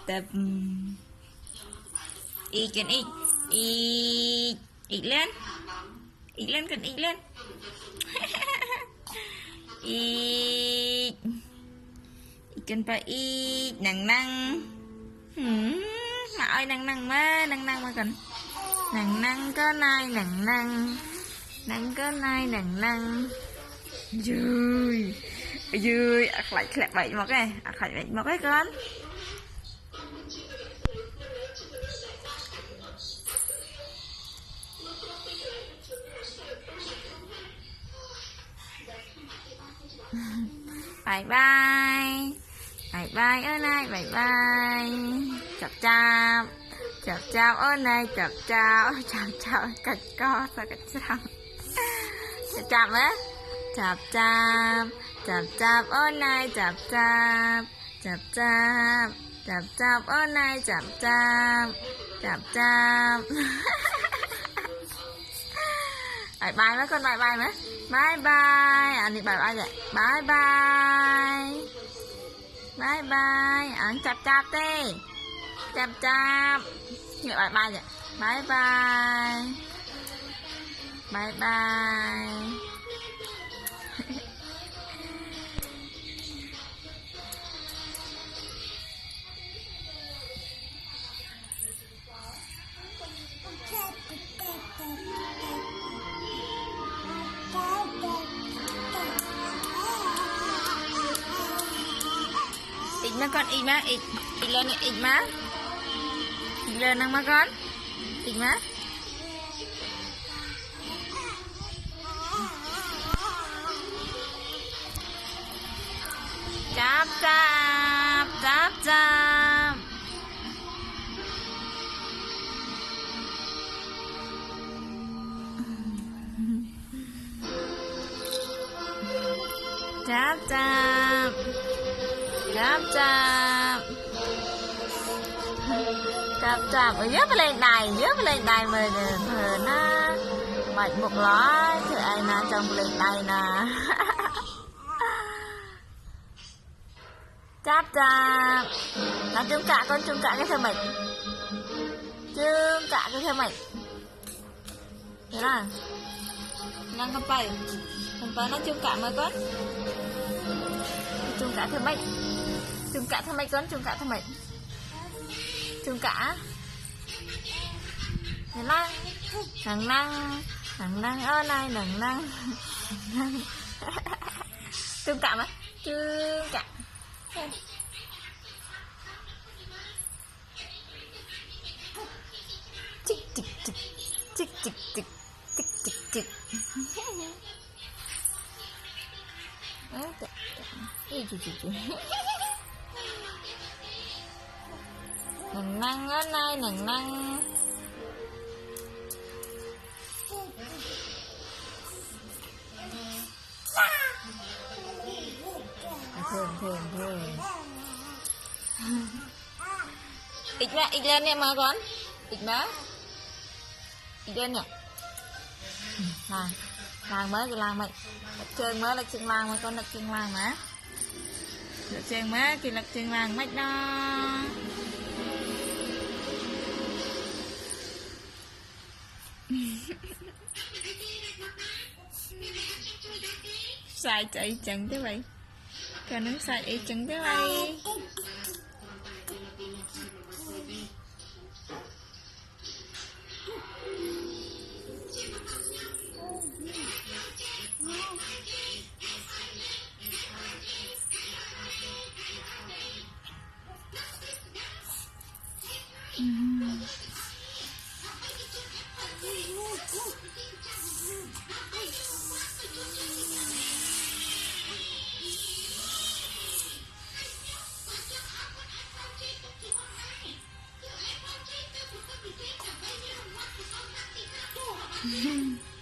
tập ít cần ít ít lên cần ít lên ít cần phải ít nặng mà ơi nặng mà cần nặng có nai nặng có nai nặng vui lại bậy một cái con bye bye ơi này bye bye chào ơi này chào cạch co sao cạch chào á chào ơi này chào ơi này chào bye bye mấy con bye bye mấy bye anh đi bye bye vậy bye bye anh chào tê chào như bye bye vậy bye ít má con ít lên ít lên má con ít má chắp dớp lên đài mà nó bạch một ló thì ai nè trong lên đài nè chắp nó chung cả cái thơ mệt thế là năng không phải nó chung cả mà con chung cả thơ mệt con chung cả thế là năng ơ này năng chung cả mà chung cả chích năng ở đây năng thường ít lên em mà con ít má ít lên nhỉ làng mới cái làng mày chơi mới là chân làng mà con là chân làng má được chân má thì là chân làng mách đó sai chạy chẳng thế vậy còn nó sai ý chẳng thế vậy Mm-hmm.